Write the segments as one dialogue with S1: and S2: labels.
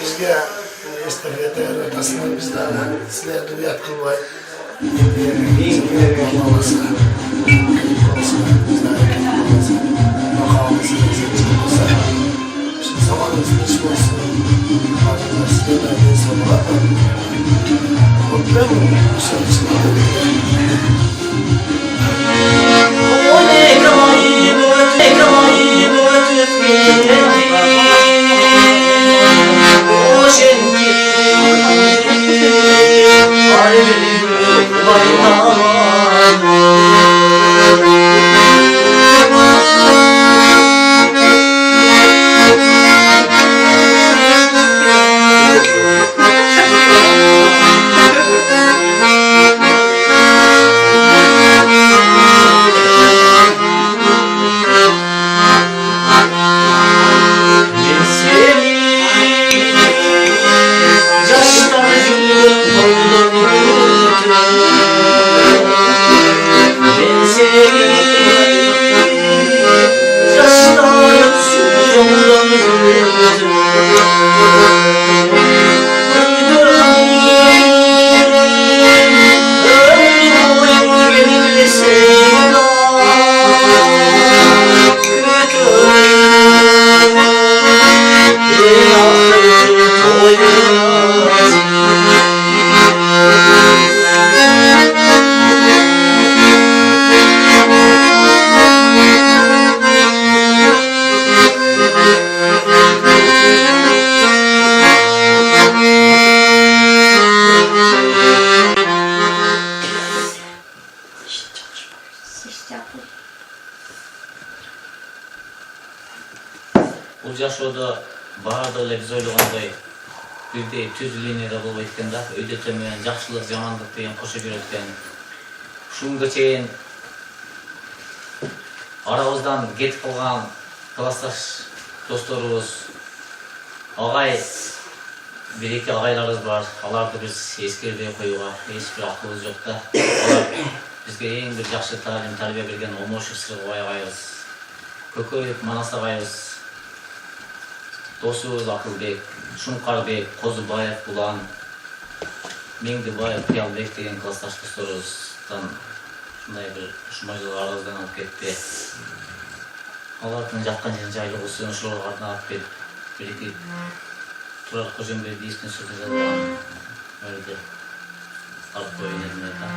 S1: Bizga estafeta o'rtasida bizda sizlarga uyat qilmay
S2: Бұл жашоодо баардыгы эле биз ойлогондой бирдей түз линияда болбойт экен да. Өйдөтө менен жакшылык, жамандык деген кошо жүрөт экен. Ушул күнгө чейин арабыздан кетип калган классташ досторубуз, агай бир-эки агайларыбыз бар. Аларды биз эскербей коюуга эч бир акылыбыз жок да. Алар бизге эң бир жакшы таалим, тарбия берген Омошев Сыргыбай агайыбыз, Көкөев Манас агайыбыз, досубуз Акылбек, Шумкарбек, Козубаев, Булан, Меңдибаев, Кыялбек деген классташ досторубуздан ушундай бир ушундай жыл арабыздан алып кетти. Алардын жаккан жерин жайлыгысын ошолорго арнап келип, бир-эки Турар Кожембек дисин сөзү жазылган мөрдө алып коюн эле да.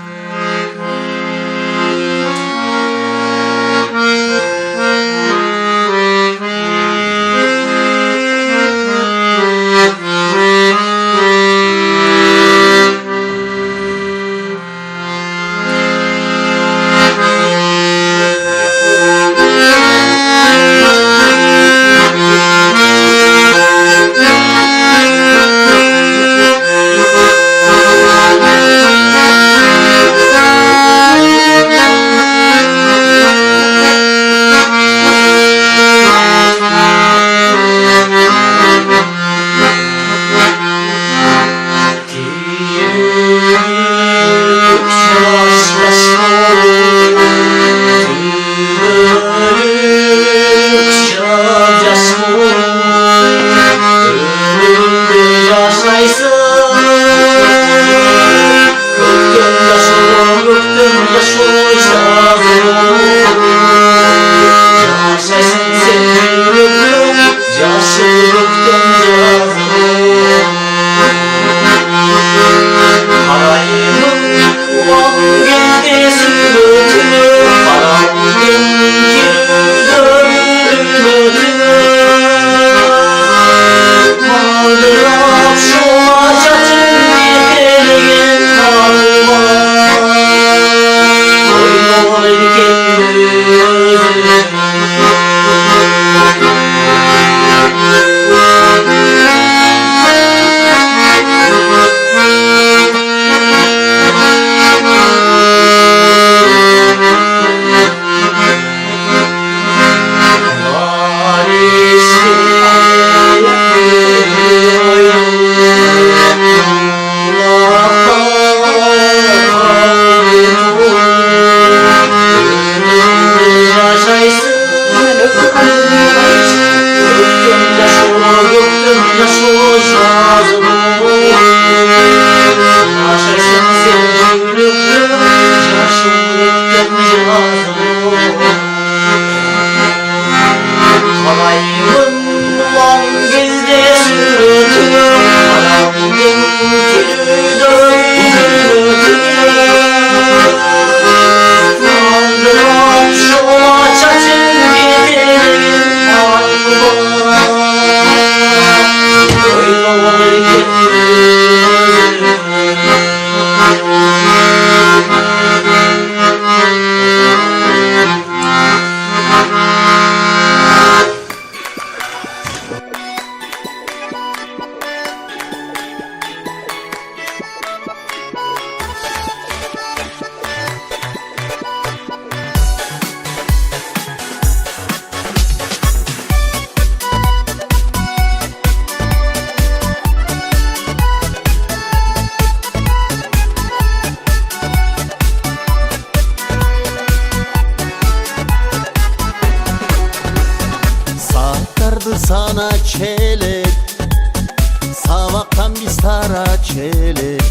S3: элек.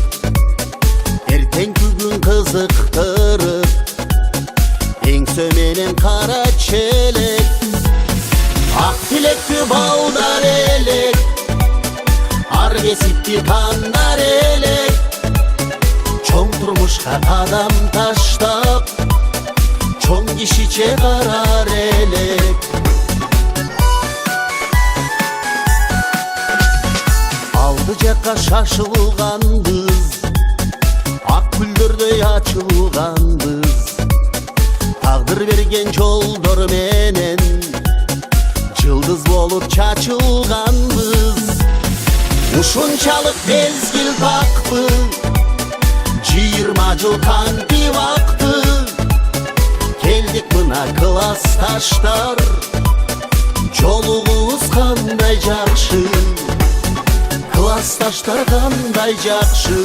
S3: Эртеңки күн кызыктырып, эңсө менен кара челек. Ак тилектүү балдар элек, ар кесипти тандар элек. Чоң турмушка кадам таштап, чоң кишиче карар элек. Алды жакка шашылганбыз, ак гүлдөрдөй ачылганбыз. Тагдыр берген жолдор менен жылдыз болуп чачылганбыз. Ушунчалык мезгил такпы, 20 жыл канти вакты. Келдик мына классташтар, жолугубуз кандай жакшы. Классташтар кандай жакшы.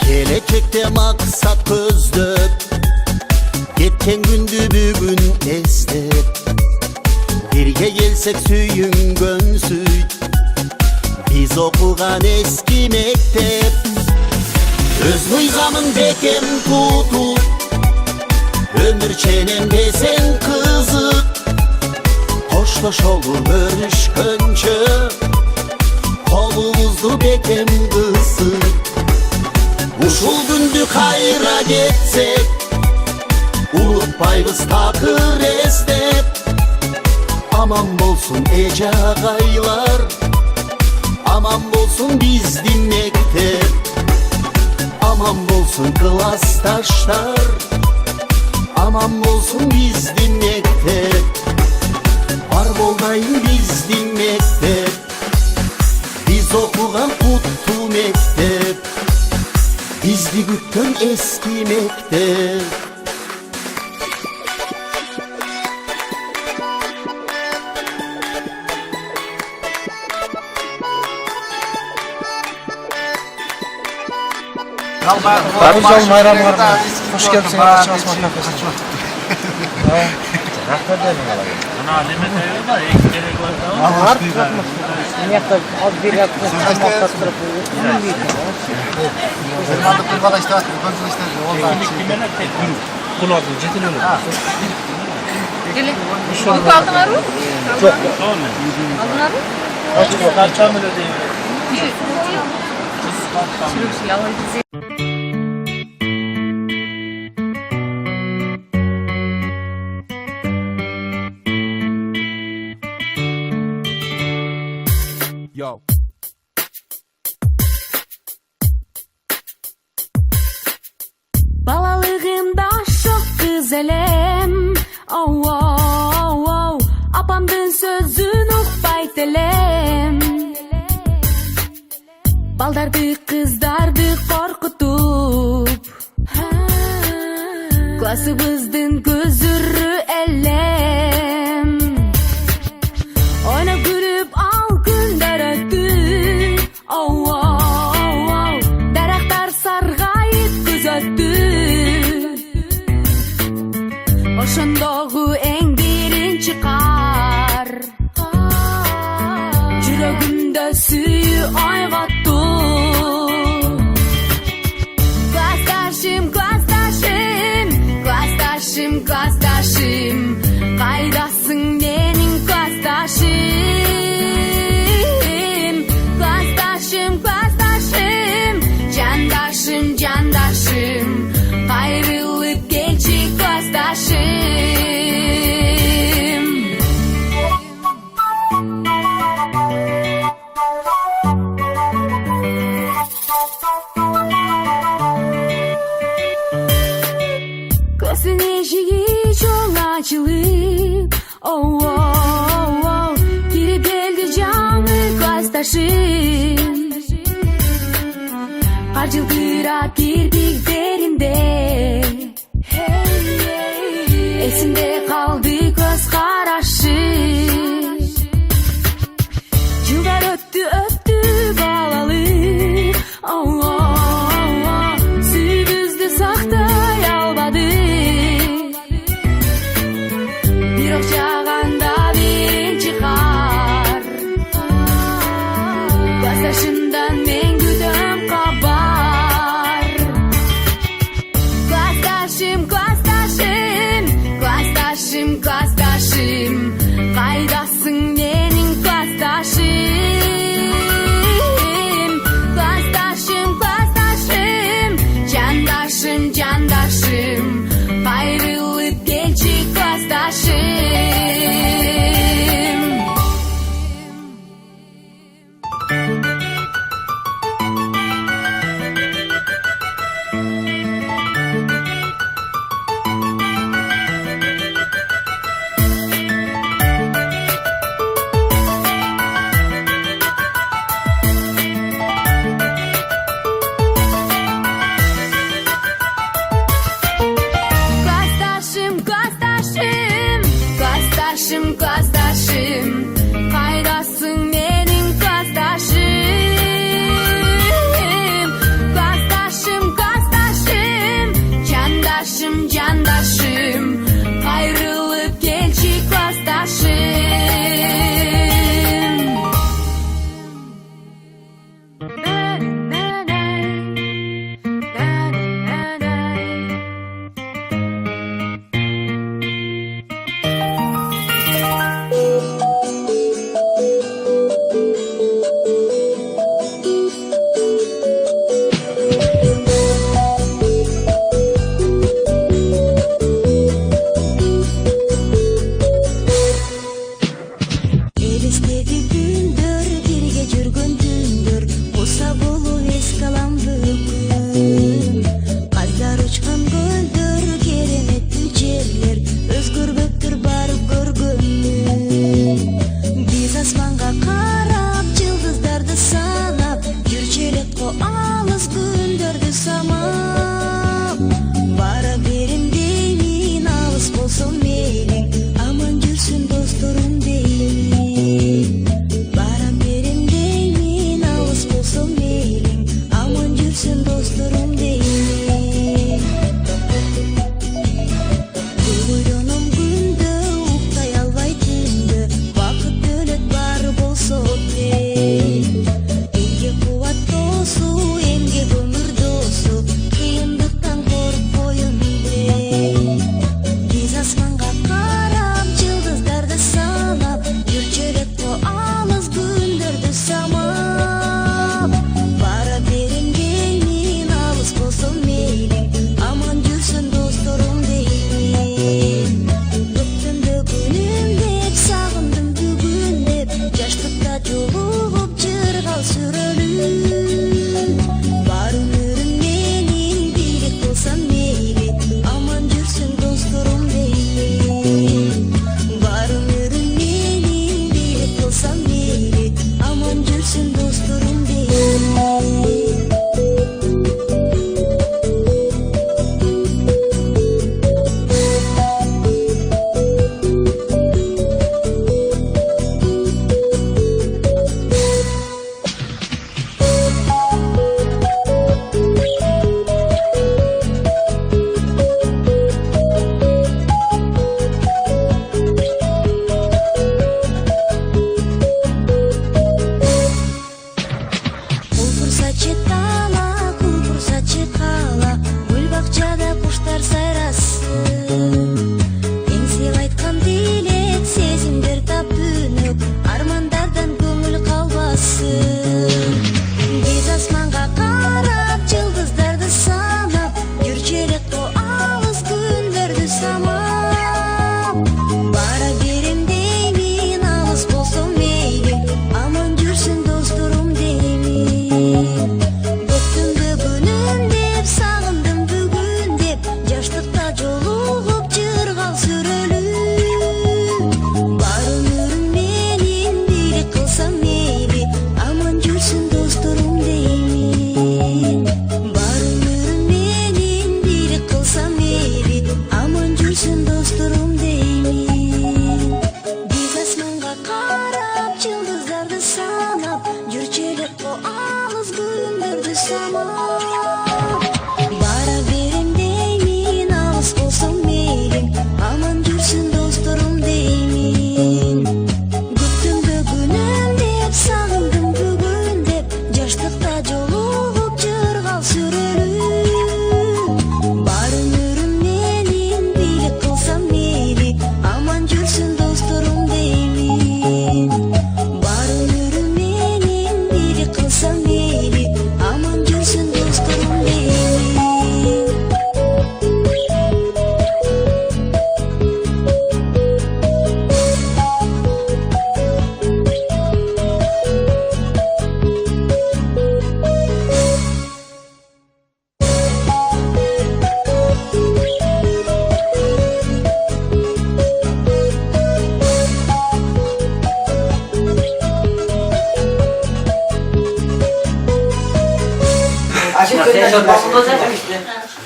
S3: Келечекте максат көздөп, кеткен күндү бүгүн эстеп. Бирге келсек сүйүнгөнсүт, биз окуган эски мектеп. Өз мыйзамын бекем тутуп, өмүр ченен десең кызык. Коштошолу көрүшкөнчө, колубузду бекем кысып. Ушул күндү кайра кетсек, унутпайбыз такыр эстеп. Аман болсун эже агайлар, аман болсун биздин мектеп. Аман болсун классташтар, аман болсун биздин мектеп. Бар болдайын биздин мектеп, биз окуган куттуу мектеп. Bizdi күткөн эски мектеп.
S4: Абзал майрамдарына хош келипсиңер. Рахмет
S5: Yo.
S6: Балалыгымда шок кыз элем, оу, апамдын сөзүн укпайт элем. Балдарды кыздарды коркутуп, классыбыздын көзүрү элем. Ойнап күлүп ал күндөр өттү, оу, дарактар саргайып күз өттү. Ошондогу эң биринчи кар, жүрөгүмдө сүйүү ойготту. Классташым, кайдасың менин классташым? Классташым, жандашым, кайрылып келчи классташым. Класстын эшиги чоң ачылып, оу, кирип келди жаңы классташым. Ар жылдыра кирпиктеринде эсимде калды көз карашы. Жылдар өттү балалы, сүйбүздү сактай албады. Бирок жаганда биринчи кар, классташымдан мен күтөм кабар. Классташым, классташым, классташым, классташым, кайдасың менин классташым? Классташым, классташым, жандашым, жандашым, кайрылып келчи классташым. Классташым, классташым, классташым, классташым, кайдасың менин классташым? Классташым, классташым, жандашым, жандашым, кайрылып келчи классташым.
S7: Элестеди күндөр, бирге жүргөн түндөр, болса болуп эске алам бүгүн. Каздар учкан көлдөр, кереметтүү жерлер, өзгөрбөктүр барып көргөнүм. Биз асманга карап, жылдыздарды санап, жүрчү элек го алыс күндөрдү самап. Бара берем деймин, алыс болсо мейлиң, аман жүрсүн досторум деймин. Бара берем деймин, алыс болсо мейлиң, аман жүрсүн досторум деймин. Көп ойлоном күндө, уктай албай түндө, бакыт бөлөт баары болсо тең. Эмгек кубат досу, эмгек өмүр досу,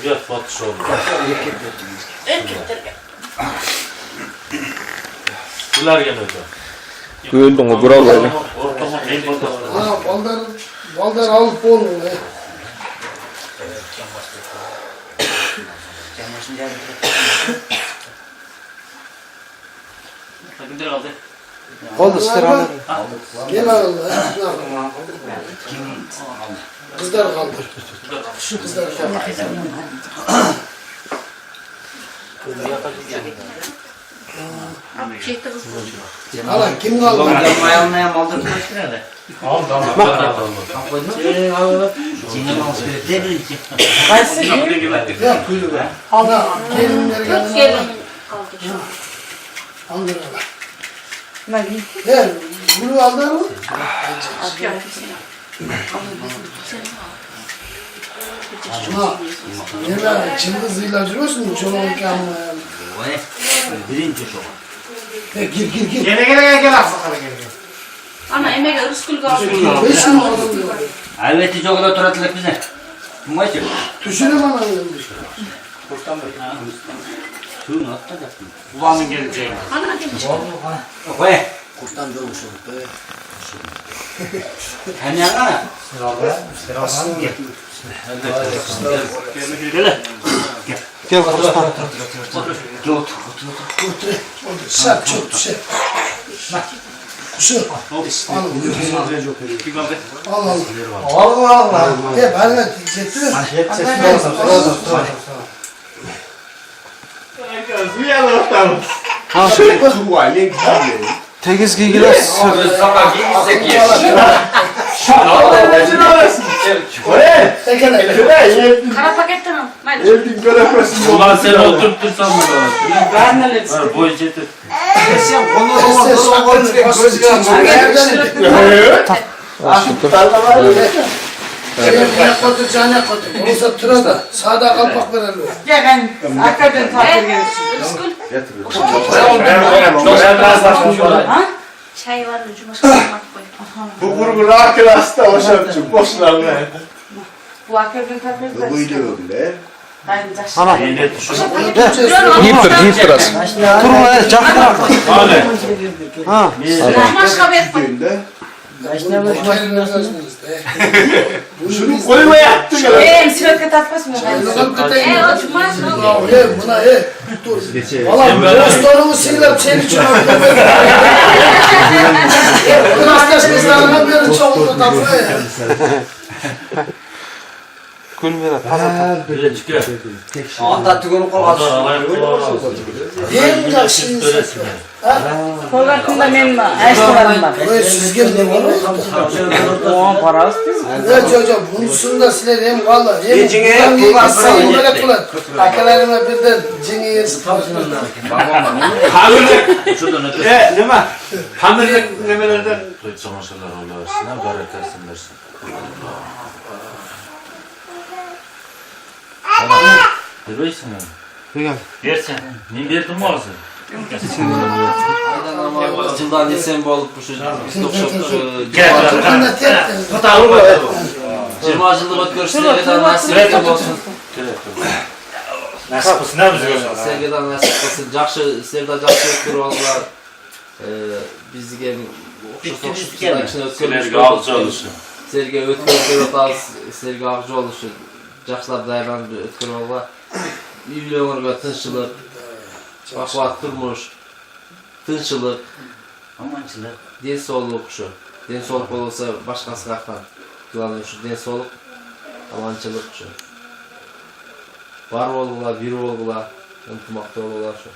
S2: Yok fotoş oldu. Bunlar geliyor.
S4: Öldün o bural böyle.
S2: Ortamı en fotoş.
S1: Ha, baldar alıp olmuyor.
S2: Kimdir aldı?
S4: Oldu sıra.
S1: Gel aldı. Kızlar kaldı. Kızlar kaldı. Hala kim kaldı?
S2: Ayağımlayan maldır koştu nerede? Al tamam.
S1: Ya kuyruğu. Hala gelinler gelin. Aldır hala. Gel. Bunu aldın mı? Ha. Nerede? Çıldızıyla duruyorsun. Çoluğun kamına.
S2: Birinci şok.
S1: Gir.
S8: Gel aksakala gel. Ana emeğe ırskul kaldı.
S1: Beş mi aldın diyor.
S2: Elbette çok da turatılık bize. Maçı.
S1: Düşünün bana demiş.
S2: Suyunu atlayacaksın.
S8: Ulanın geleceği. Ana gelmiş.
S2: Koy.
S1: Kurttan dönmüş olduk be.
S2: Hem yana.
S4: Gel kustan.
S1: Şap çok düşer. Kuşu. Al.
S4: Allah Allah.
S1: Hep haline diyecekti mi?
S4: Ha tekiz giygiler.
S8: Kara paketten al.
S2: Ulan sen oturtursan mı bana?
S8: Ben de lütfen.
S2: Boy getir.
S1: Ne koyacağını koy. Olsa tura da sağda kalpak verelim.
S8: Ya ben hakikaten takdir gelirsin. Irskul. Çay var ucuma sıkmak koy.
S9: Bu grubun arkadaşı da o şartçı boşlarına.
S8: Bu hakikaten takdir gelirsin.
S9: Buydu bile.
S4: Ana. Yiyip dur az. Durma ya çaktırma. Ha.
S8: Başka bir koy.
S9: Şunu koyma yaptın ya.
S8: Sivet atmaz mı? Ucuma
S1: Buna dur. Valla dostlarımı silip seni çok Üniversite kızlarına bir çoğunluğu tatlı ya.
S4: Gülmüyor. Pazar.
S2: Böyle çıkıyor.
S4: Anda tükürüm
S1: Yemeyecek şimdi sen.
S8: Kollarında benim eşyalarım var.
S1: Böyle süzgen ne var?
S8: O para istiyor.
S1: Evet hocam bunun da siler hem valla hem buradan yiyip böyle tular. Akalarına birden cini yersin.
S2: Şuradan ötürü.
S9: Ne mi? Hamurluk nemelerden.
S2: Çamaşırlar olasına bereketsin versin. Görüyorsun ya.
S4: Gel.
S2: Versen. Ne verdin mi ağzı?
S10: Aydan ama yıldan esen bolup bu şu
S1: Buradan da tek.
S10: 20 yıllık ötkörüşüne kadar nasip olsun.
S2: Nasıl olsun ne bize
S10: Sevgiden nasip olsun. Жақсы sizler de жақсы ötkörü oldular. Bizge
S2: Sizlerge ağzı oluşu.
S10: Sizlerge ötkörü otağız. Sizlerge ağzı oluşu. Жақсылап dayanan ötkörü oldular. Үйлеріңізге тыншылық, бақуат тұрмыш, тыншылық,
S2: Amançılık.
S10: денсаулық şu. Денсаулық болса башқасы қақтан. Главное şu денсаулық, аманшылық şu. Бар болғыла, бир болғыла, ынтымақты болғыла şu.